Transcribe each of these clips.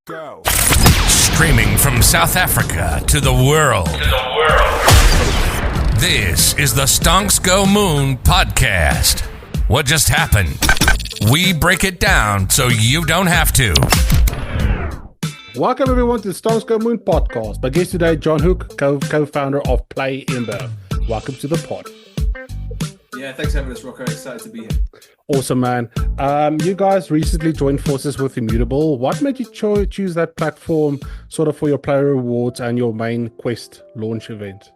Go. Streaming from South Africa to the world. This is the Stonks Go Moon podcast. What just happened? We break it down so you don't have to. Welcome everyone to the Stonks Go Moon podcast. My guest today, Jon Hook, co-founder of PlayEmber. Welcome to the pod. Yeah, thanks for having us, Rocco. Excited to be here. Awesome, man. You guys recently joined forces with Immutable. What made you choose that platform sort of for your player rewards and your main Quest launch event?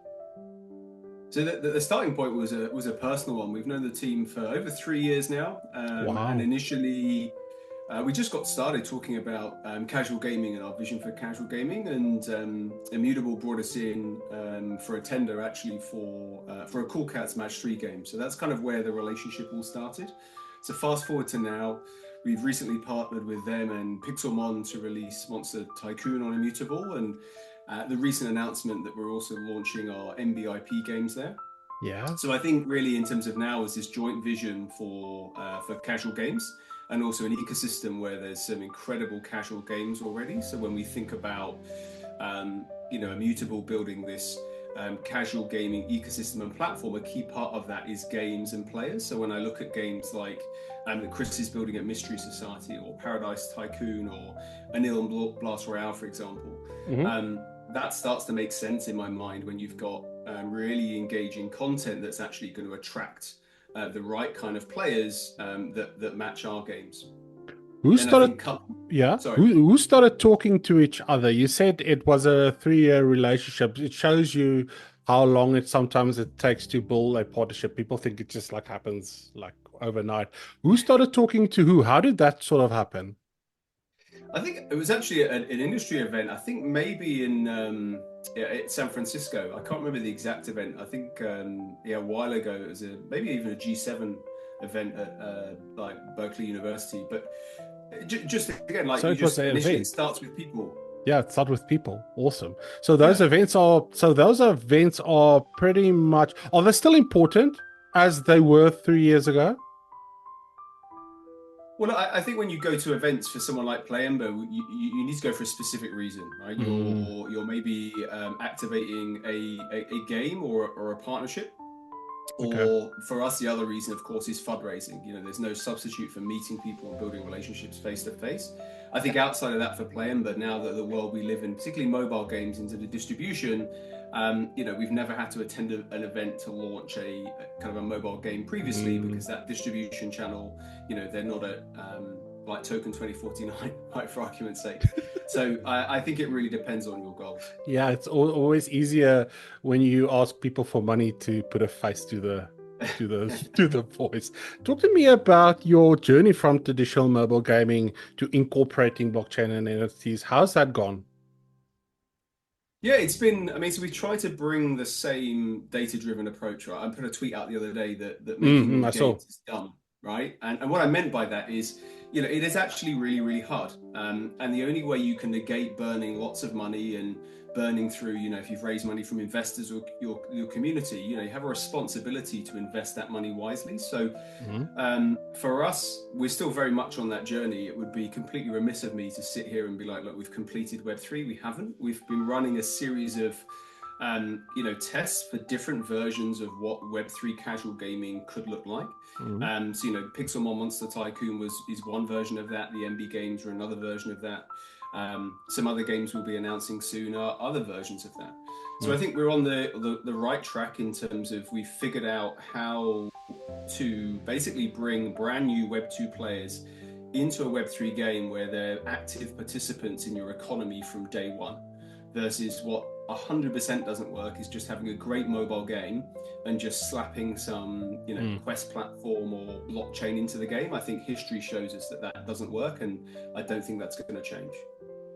So the starting point was a personal one. We've known the team for over 3 years now. Wow. And initially, we just got started talking about casual gaming and our vision for casual gaming. And Immutable brought us in for a tender, actually, for a Cool Cats Match 3 game. So that's kind of where the relationship all started. So fast forward to now, we've recently partnered with them and Pixelmon to release Monster Tycoon on Immutable, and the recent announcement that we're also launching our MBIP games there. Yeah. So I think really in terms of now is this joint vision for casual games, and also an ecosystem where there's some incredible casual games already. So when we think about Immutable building this casual gaming ecosystem and platform, a key part of that is games and players. So when I look at games like that Chris is building at Mystery Society or Paradise Tycoon or Anil and Blast Royale, for example, that starts to make sense in my mind when you've got really engaging content that's actually going to attract the right kind of players that match our games. Who started talking to each other? You said it was a 3-year relationship. It shows you how long it takes to build a partnership. People think it just happens overnight. Who started talking to who? How did that sort of happen? I think it was actually an industry event. I think maybe in San Francisco. I can't remember the exact event. I think a while ago it was maybe even a G7 event at Berkeley University. But just again, it starts with people. Yeah, it starts with people. Awesome. So those events are pretty much, are they still important as they were 3 years ago? Well, I think when you go to events for someone like PlayEmber, you need to go for a specific reason, right? You're maybe activating a game or a partnership. Okay. Or for us, the other reason, of course, is fundraising. There's no substitute for meeting people and building relationships face to face. I think outside of that for PlayEmber, now that the world we live in, particularly mobile games into the distribution, we've never had to attend an event to launch a kind of a mobile game previously because that distribution channel, they're not at like Token 2049, right, for argument's sake. So I think it really depends on your goals. Yeah, it's always easier when you ask people for money to put a face to the to the voice. Talk to me about your journey from traditional mobile gaming to incorporating blockchain and NFTs. How's that gone? Yeah, it's been, so we try to bring the same data-driven approach, right? I put a tweet out the other day that making games is dumb, right? And what I meant by that is, it is actually really, really hard. And the only way you can negate burning lots of money and burning through, if you've raised money from investors or your community, you have a responsibility to invest that money wisely. So for us, we're still very much on that journey. It would be completely remiss of me to sit here and be like, look, we've completed Web3. We haven't. We've been running a series of tests for different versions of what Web3 casual gaming could look like. Pixelmon Monster Tycoon is one version of that. The MB games are another version of that. Some other games we'll be announcing soon are other versions of that. So I think we're on the right track in terms of we've figured out how to basically bring brand new Web2 players into a Web3 game where they're active participants in your economy from day one, versus what 100% doesn't work is just having a great mobile game and just slapping some Quest platform or blockchain into the game. I think history shows us that doesn't work, and I don't think that's going to change.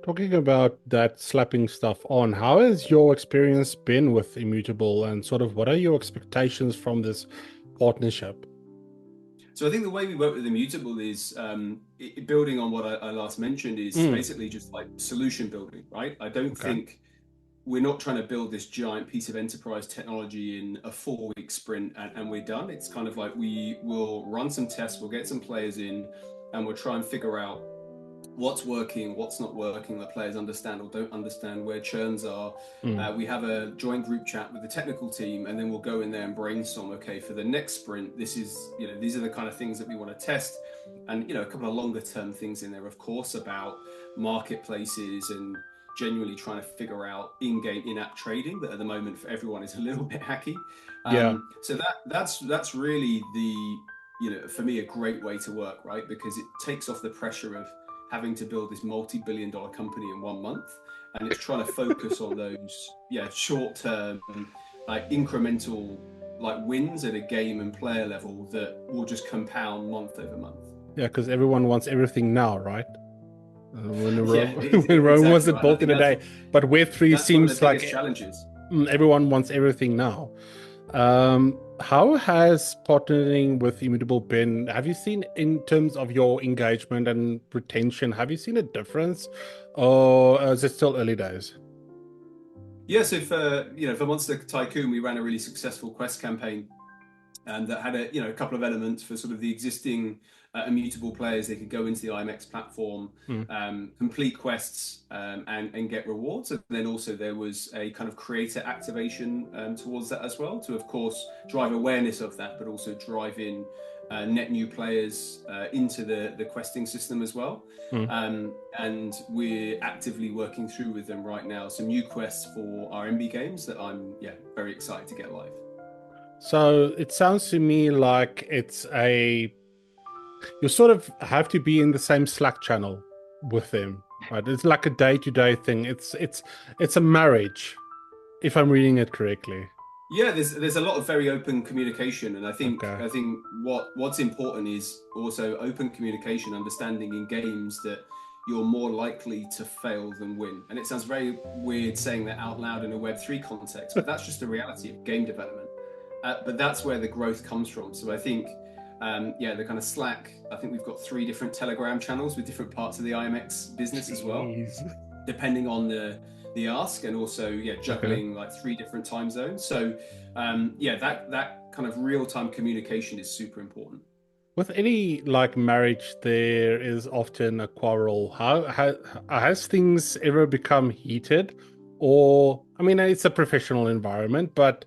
Talking about that slapping stuff on, how has your experience been with Immutable, and sort of what are your expectations from this partnership? So I think the way we work with Immutable is building on what I last mentioned is basically just like solution building, right? I don't think we're not trying to build this giant piece of enterprise technology in a 4-week sprint and we're done. It's kind of like we will run some tests, we'll get some players in, and we'll try and figure out what's working, what's not working, that players understand or don't understand, where churns are. We have a joint group chat with the technical team, and then we'll go in there and brainstorm, okay, for the next sprint, this is, these are the kind of things that we want to test. And, a couple of longer term things in there, of course, about marketplaces and genuinely trying to figure out in-game, in-app trading that at the moment for everyone is a little bit hacky. So that's really the, for me, a great way to work, right? Because it takes off the pressure of having to build this multi-billion-dollar company in 1 month, and it's trying to focus on those short-term, like incremental, like wins at a game and player level that will just compound month over month. Yeah, because everyone wants everything now, right? When exactly Rome wasn't right. built in a day, but Web3 seems like challenges. Everyone wants everything now. How has partnering with Immutable been? Have you seen, in terms of your engagement and retention, have you seen a difference, or is it still early days? Yeah, so for Monster Tycoon, we ran a really successful quest campaign, and that had a couple of elements for sort of the existing Immutable players. They could go into the IMX platform, complete quests, and get rewards. And then also there was a kind of creator activation towards that as well, to of course drive awareness of that, but also drive in net new players into the questing system as well. And we're actively working through with them right now some new quests for our MB games that I'm very excited to get live. So it sounds to me like you sort of have to be in the same Slack channel with them, right? It's like a day-to-day thing. It's a marriage, if I'm reading it correctly. Yeah, there's a lot of very open communication, and I think what's important is also open communication, understanding in games that you're more likely to fail than win. And it sounds very weird saying that out loud in a Web3 context, but that's just the reality of game development. But that's where the growth comes from. So I think, the kind of Slack, I think we've got 3 different Telegram channels with different parts of the IMX business as well, depending on the ask, and also juggling like 3 different time zones. So that kind of real-time communication is super important. With any like marriage, there is often a quarrel. How has things ever become heated? Or, I mean, it's a professional environment, but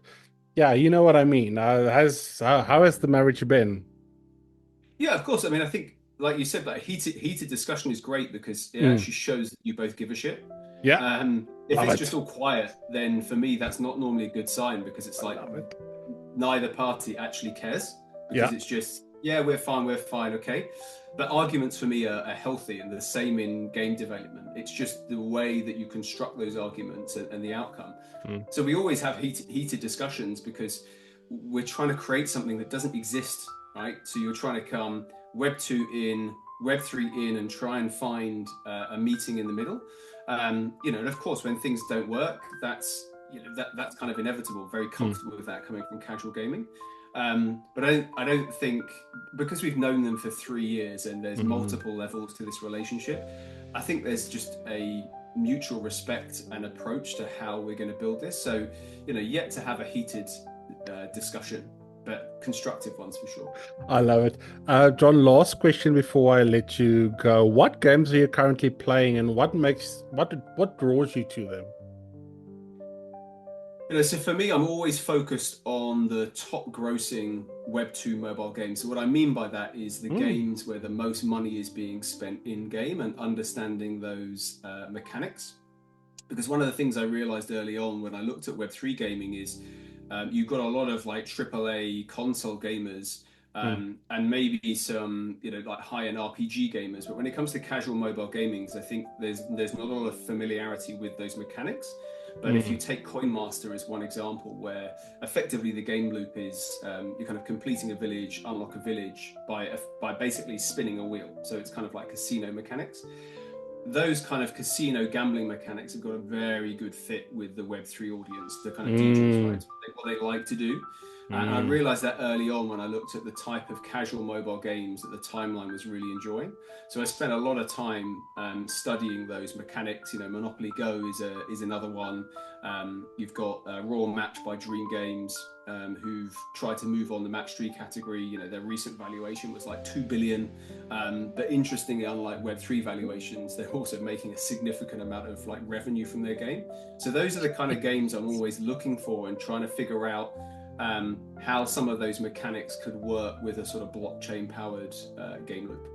yeah, you know what I mean. How has the marriage been? Yeah, of course. I mean, I think, like you said, that heated discussion is great because it actually shows that you both give a shit. Yeah. If it's just all quiet, then for me, that's not normally a good sign, because it's like neither party actually cares, because it's just, we're fine, okay. But arguments for me are healthy, and the same in game development. It's just the way that you construct those arguments and the outcome. So we always have heated discussions because we're trying to create something that doesn't exist, right? So you're trying to come Web2 in, Web3 in, and try and find a meeting in the middle. And of course, when things don't work, that's kind of inevitable. Very comfortable with that coming from casual gaming. But I don't think, because we've known them for 3 years and there's multiple levels to this relationship, I think there's just a mutual respect and approach to how we're going to build this. So, yet to have a heated discussion, but constructive ones for sure. I love it. Jon, last question before I let you go. What games are you currently playing, and what draws you to them? So for me, I'm always focused on the top grossing Web2 mobile games. So what I mean by that is the games where the most money is being spent in game, and understanding those mechanics. Because one of the things I realized early on when I looked at Web3 gaming is you've got a lot of like AAA console gamers and maybe some like high-end RPG gamers. But when it comes to casual mobile gaming, I think there's not a lot of familiarity with those mechanics. But if you take Coin Master as one example, where effectively the game loop is you're kind of completing a village, unlock a village by basically spinning a wheel. So it's kind of like casino mechanics. Those kind of casino gambling mechanics have got a very good fit with the Web3 audience, the kind of DJs, right? What they like to do. And I realized that early on when I looked at the type of casual mobile games that the timeline was really enjoying. So I spent a lot of time studying those mechanics. You know, Monopoly Go is another one. You've got Royal Match by Dream Games, who've tried to move on the match 3 category. You know, their recent valuation was like 2 billion. But interestingly, unlike Web3 valuations, they're also making a significant amount of like revenue from their game. So those are the kind of games I'm always looking for and trying to figure out how some of those mechanics could work with a sort of blockchain powered game loop.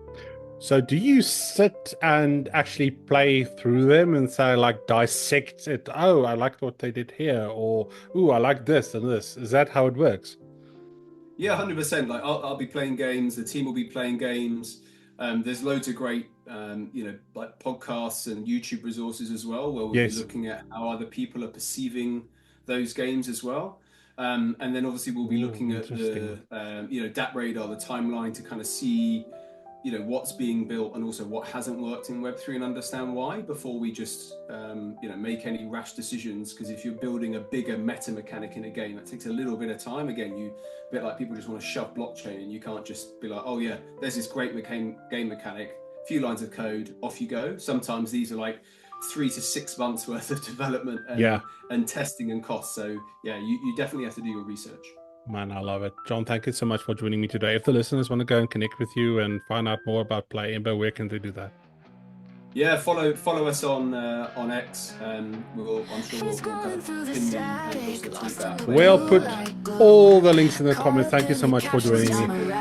So do you sit and actually play through them and say, like, dissect it? Oh, I like what they did here, or ooh, I like this and this. Is that how it works? Yeah, 100%. Like I'll be playing games, the team will be playing games. There's loads of great like podcasts and YouTube resources as well, where we'll be looking at how other people are perceiving those games as well. And then obviously we'll be looking at the DApp radar, the timeline, to kind of see what's being built and also what hasn't worked in Web3 and understand why before we just make any rash decisions. Because if you're building a bigger meta mechanic in a game, that takes a little bit of time. Again, a bit like people just want to shove blockchain, and you can't just be like, oh yeah, there's this great game mechanic, a few lines of code, off you go. Sometimes these are like 3 to 6 months worth of development and testing and costs. So yeah, you definitely have to do your research. Man, I love it. Jon, thank you so much for joining me today. If the listeners want to go and connect with you and find out more about PlayEmber, where can they do that? Yeah, follow us on X. I'm sure we'll kind of pin that. We'll put all the links in the comments. Thank you so much for joining me.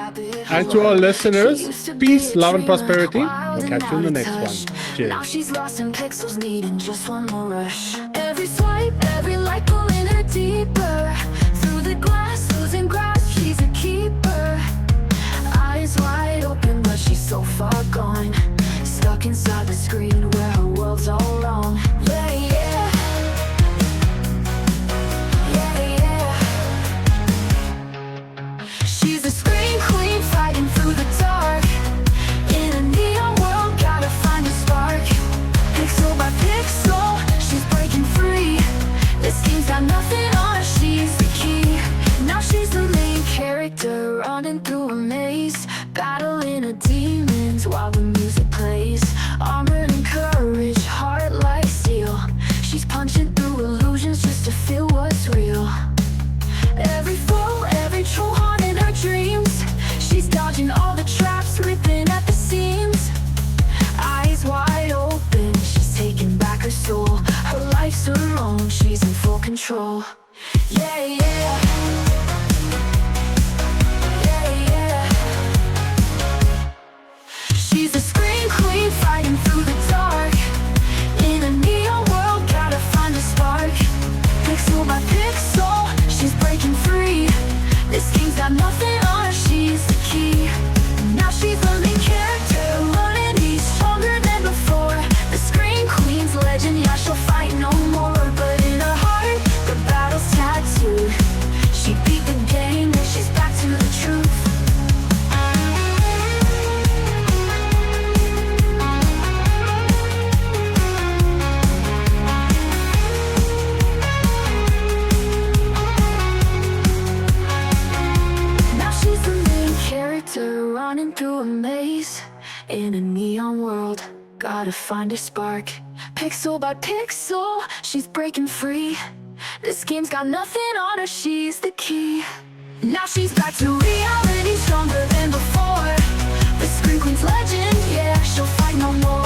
And to our listeners, peace, love, and prosperity. We'll catch you in the next one. Cheers. Now she's lost in pixels, needing just one more rush. Every swipe, every light pulling her deeper. Through the glass, losing grasp, she's a keeper. Eyes wide open, but she's so far gone. Stuck inside the screen where her world's all wrong. Yeah, yeah. Yeah, yeah. She's a scream queen fighting through the dark. In a neon world, gotta find a spark. Pixel by pixel, she's breaking free. This game's got nothing on her, she's the key. Now she's the main character, running through a maze, battling her demons while the music plays. Armored in courage, heart like steel. She's punching through illusions just to feel what's real. Every foe, every troll haunting her dreams. She's dodging all the traps, ripping at the seams. Eyes wide open, she's taking back her soul. Her life's her own, she's in full control. Yeah, yeah. She's a scream queen fighting through the dark. In a neon world, gotta find a spark. Pixel by pixel, she's breaking free. This game's got nothing on her, she's the key. Now she's the main character, running each, stronger than before. The scream queen's legend, yeah, she'll fight no more. But in her heart, the battle's tattooed. She beat the game, and she's back to the truth. Running through a maze in a neon world, gotta find a spark. Pixel by pixel, she's breaking free. This game's got nothing on her, she's the key. Now she's back to reality, stronger than before. The Scream Queen's legend, yeah, she'll fight no more.